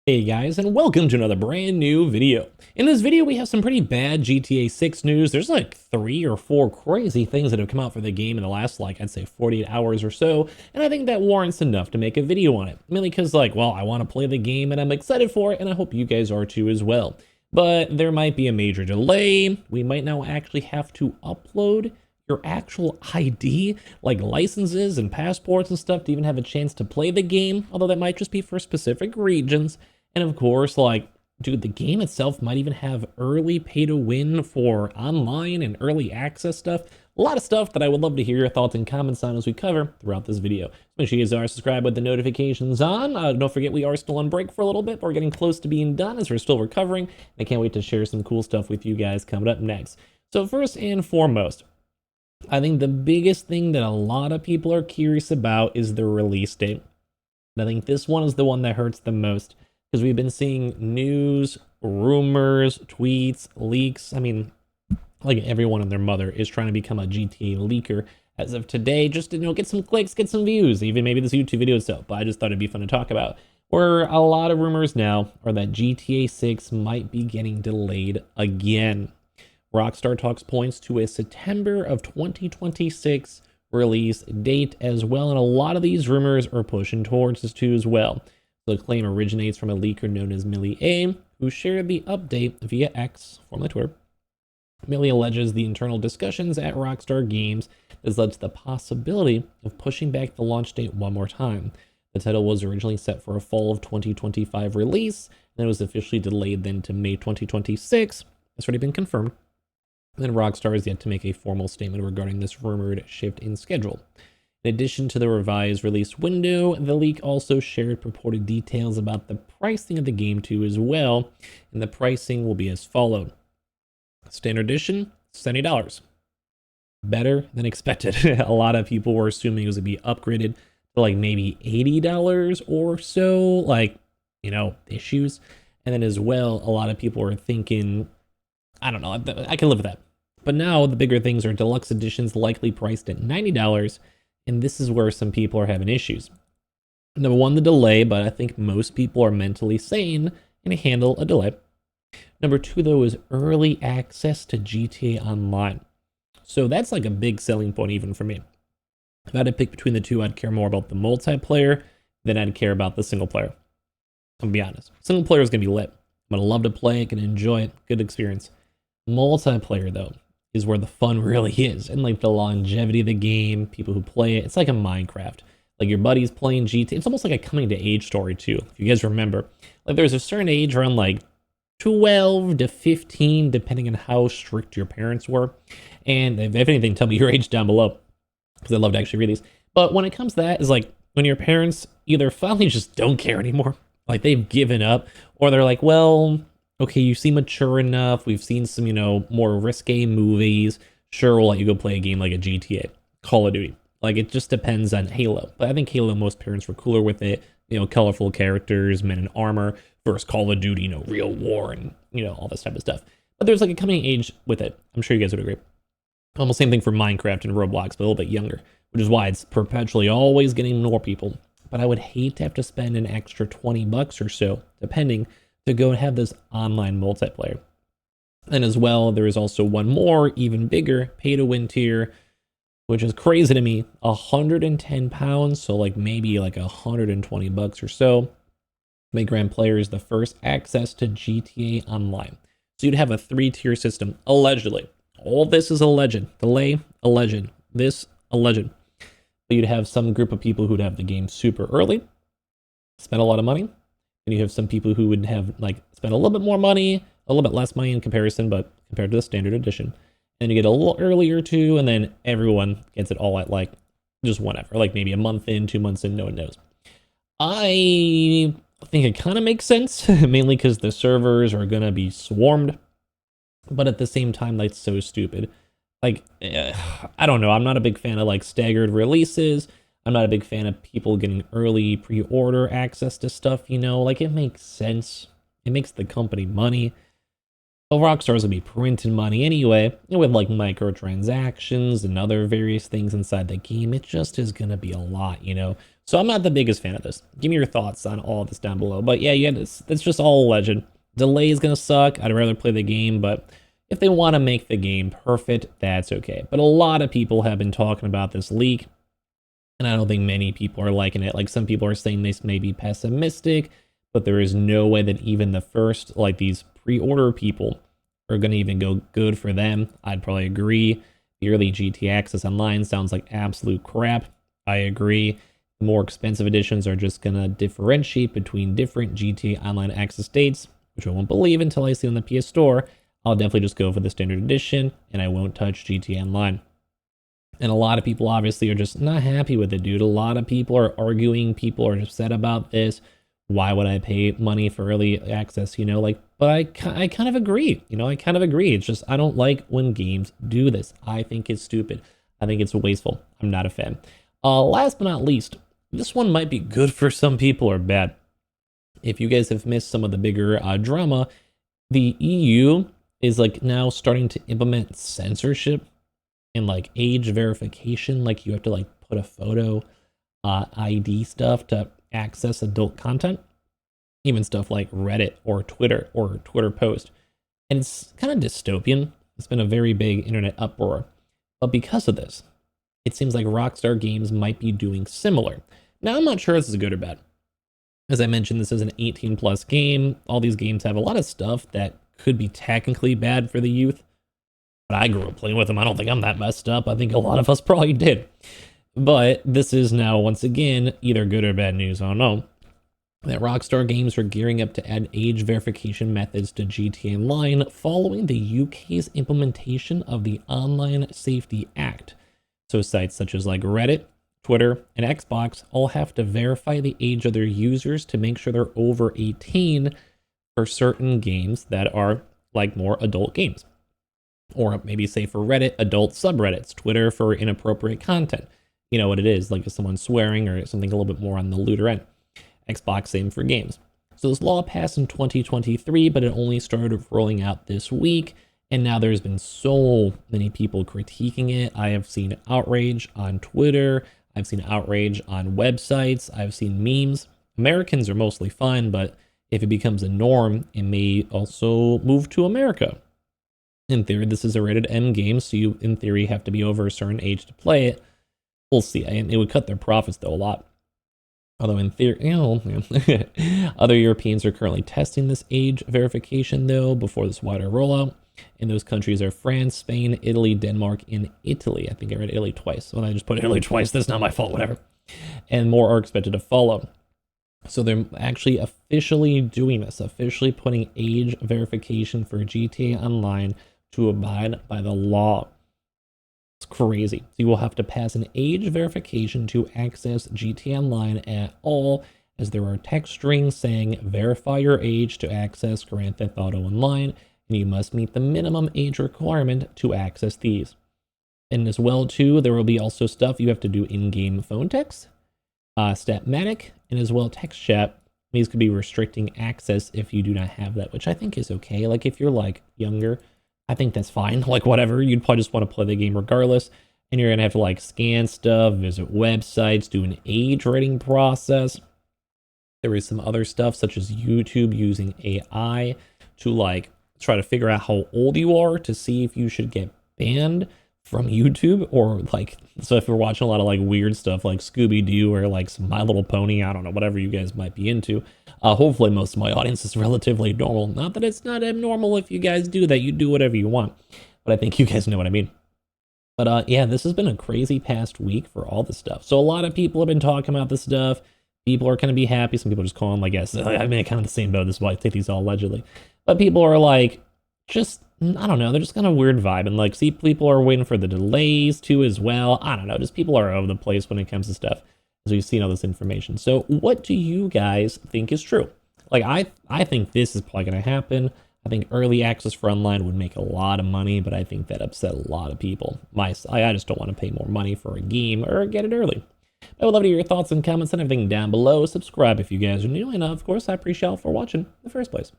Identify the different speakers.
Speaker 1: Hey guys, and welcome to another brand new video. In this video, we have some pretty bad GTA 6 news. There's like 3 or 4 crazy things that have come out for the game in the last, I'd say 48 hours or so, and I think that warrants enough to make a video on it. Mainly because, well, I want to play the game and I'm excited for it, and I hope you guys are too as well. But there might be a major delay. We might now actually have to upload your actual ID, like licenses and passports and stuff, to even have a chance to play the game, although that might just be for specific regions. And of course, dude, the game itself might even have early pay to win for online and early access stuff. A lot of stuff that I would love to hear your thoughts and comments on as we cover throughout this video. So make sure you guys are subscribed with the notifications on. Don't forget we are still on break for a little bit, but we're getting close to being done as we're still recovering. And I can't wait to share some cool stuff with you guys coming up next. So first and foremost, I think the biggest thing that a lot of people are curious about is the release date. And I think this one is the one that hurts the most, because we've been seeing news, rumors, tweets, leaks. I mean, like everyone and their mother is trying to become a GTA leaker as of today, just to, get some clicks, get some views, even maybe this YouTube video itself. But I just thought it'd be fun to talk about. Where a lot of rumors now are that GTA 6 might be getting delayed again. Rockstar talks points to a September of 2026 release date as well, and a lot of these rumors are pushing towards this too as well. The claim originates from a leaker known as Millie A, who shared the update via X, formerly Twitter. Millie alleges the internal discussions at Rockstar Games has led to the possibility of pushing back the launch date one more time. The title was originally set for a fall of 2025 release, and it was officially delayed then to May 2026. It's already been confirmed. And then Rockstar is yet to make a formal statement regarding this rumored shift in schedule. In addition to the revised release window, the leak also shared purported details about the pricing of the game too as well, and the pricing will be as followed. Standard edition, $70. Better than expected. A lot of people were assuming it was going to be upgraded to maybe $80 or so, issues. And then as well, a lot of people were thinking, I don't know, I can live with that. But now the bigger things are deluxe editions likely priced at $90. And this is where some people are having issues. Number one, the delay, but I think most people are mentally sane and handle a delay. Number two, though, is early access to GTA Online. So that's a big selling point even for me. If I had to pick between the two, I'd care more about the multiplayer than I'd care about the single player. I'm gonna be honest. Single player is gonna be lit. I'm gonna love to play it, gonna enjoy it, good experience. Multiplayer, though, is where the fun really is, and the longevity of the game, people who play it. It's like a Minecraft. Your buddies playing GTA. It's almost like a coming to age story too. If you guys remember, there's a certain age around 12 to 15, depending on how strict your parents were. And if anything, tell me your age down below, because I'd love to actually read these. But when it comes to that, is when your parents either finally just don't care anymore, they've given up, or they're well, okay, you seem mature enough. We've seen some, more risque movies. Sure, we'll let you go play a game like a GTA, Call of Duty. It just depends on Halo. But I think Halo, most parents were cooler with it. Colorful characters, men in armor, versus Call of Duty, real war and, all this type of stuff. But there's a coming age with it. I'm sure you guys would agree. Almost same thing for Minecraft and Roblox, but a little bit younger, which is why it's perpetually always getting more people. But I would hate to have to spend an extra $20 or so, depending, to go and have this online multiplayer. And as well, there is also one more, even bigger, pay-to-win tier, which is crazy to me, £110, so maybe $120 or so. May grant players the first access to GTA Online. So you'd have a 3-tier system, allegedly. All this is alleged. Delay, alleged. This, alleged. But you'd have some group of people who'd have the game super early, spend a lot of money. And you have some people who would have spend a little bit more money, a little bit less money in comparison, but compared to the standard edition. And you get a little earlier too, and then everyone gets it all at just whenever, maybe a month in, 2 months in, no one knows. I think it kind of makes sense, mainly because the servers are gonna be swarmed, but at the same time, that's so stupid. I don't know. I'm not a big fan of staggered releases. I'm not a big fan of people getting early pre-order access to stuff, it makes sense. It makes the company money. Well, Rockstar's gonna be printing money anyway, and with microtransactions and other various things inside the game, it just is gonna be a lot, So I'm not the biggest fan of this. Give me your thoughts on all of this down below. But yeah, it's just all alleged. Delay is going to suck. I'd rather play the game, but if they want to make the game perfect, that's okay. But a lot of people have been talking about this leak, and I don't think many people are liking it. Like, some people are saying this may be pessimistic, but there is no way that even the first, like, these pre-order people are going to even go good for them. I'd probably agree. The early GTA Access Online sounds like absolute crap. I agree. More expensive editions are just going to differentiate between different GTA Online access dates, which I won't believe until I see on the PS Store. I'll definitely just go for the standard edition, and I won't touch GTA Online. And a lot of people obviously are just not happy with it, dude. A lot of people are arguing. People are upset about this. Why would I pay money for early access? You know, like, but I kind of agree. You know, I kind of agree. It's just, I don't like when games do this. I think it's stupid. I think it's wasteful. I'm not a fan. Last but not least, this one might be good for some people or bad. If you guys have missed some of the bigger drama, the EU is like now starting to implement censorship and like age verification. Like, you have to like put a photo, ID stuff to access adult content, even stuff like Reddit or Twitter post. And it's kind of dystopian. It's been a very big internet uproar. But because of this, it seems like Rockstar Games might be doing similar. Now, I'm not sure if this is good or bad. As I mentioned, this is an 18+ game. All these games have a lot of stuff that could be technically bad for the youth. But I grew up playing with them. I don't think I'm that messed up. I think a lot of us probably did. But this is now, once again, either good or bad news. I don't know. That Rockstar Games are gearing up to add age verification methods to GTA Online following the UK's implementation of the Online Safety Act. So sites such as like Reddit, Twitter, and Xbox all have to verify the age of their users to make sure they're over 18 for certain games that are like more adult games. Or maybe say for Reddit, adult subreddits, Twitter for inappropriate content. You know what it is, like if someone's swearing or something a little bit more on the lewder end. Xbox, same for games. So this law passed in 2023, but it only started rolling out this week. And now there's been so many people critiquing it. I have seen outrage on Twitter. I've seen outrage on websites. I've seen memes. Americans are mostly fine, but if it becomes a norm, it may also move to America. In theory, this is a rated M game, so you, in theory, have to be over a certain age to play it. We'll see. It would cut their profits, though, a lot. Although in theory, you know, other Europeans are currently testing this age verification, though, before this wider rollout. And those countries are France, Spain, Italy, Denmark, and Italy. I think I read Italy twice. Well, I just put Italy twice. That's not my fault, whatever. And more are expected to follow. So they're actually officially doing this, officially putting age verification for GTA Online to abide by the law. It's crazy. So you will have to pass an age verification to access GTA Online at all, as there are text strings saying verify your age to access Grand Theft Auto Online, and you must meet the minimum age requirement to access these. And as well, too, there will be also stuff you have to do in-game phone text, Statmatic, and as well text chat. These could be restricting access if you do not have that, which I think is okay. Like, if you're like younger, I think that's fine. Like, whatever, you'd probably just want to play the game regardless. And you're gonna have to like scan stuff, visit websites, do an age rating process. There is some other stuff such as YouTube using AI to like try to figure out how old you are to see if you should get banned from YouTube, or like, so if you're watching a lot of like weird stuff like Scooby-Doo or like some My Little Pony, I don't know, whatever you guys might be into. Hopefully most of my audience is relatively normal. Not that it's not abnormal if you guys do that, you do whatever you want, but I think you guys know what I mean. But yeah, this has been a crazy past week for all this stuff. So a lot of people have been talking about this stuff. People are going to be happy. Some people are just calling, like, yes, I mean, kind of the same boat. This is why I take these all allegedly. But people are like, just, I don't know, they're just kind of weird vibe. And like, see, people are waiting for the delays too as well. I don't know, just people are all over the place when it comes to stuff, as we've seen all this information. So what do you guys think is true? Like, I think this is probably going to happen. I think early access for online would make a lot of money, but I think that upset a lot of people. I just don't want to pay more money for a game or get it early. I would love to hear your thoughts and comments and everything down below. Subscribe if you guys are new, and of course, I appreciate y'all for watching in the first place.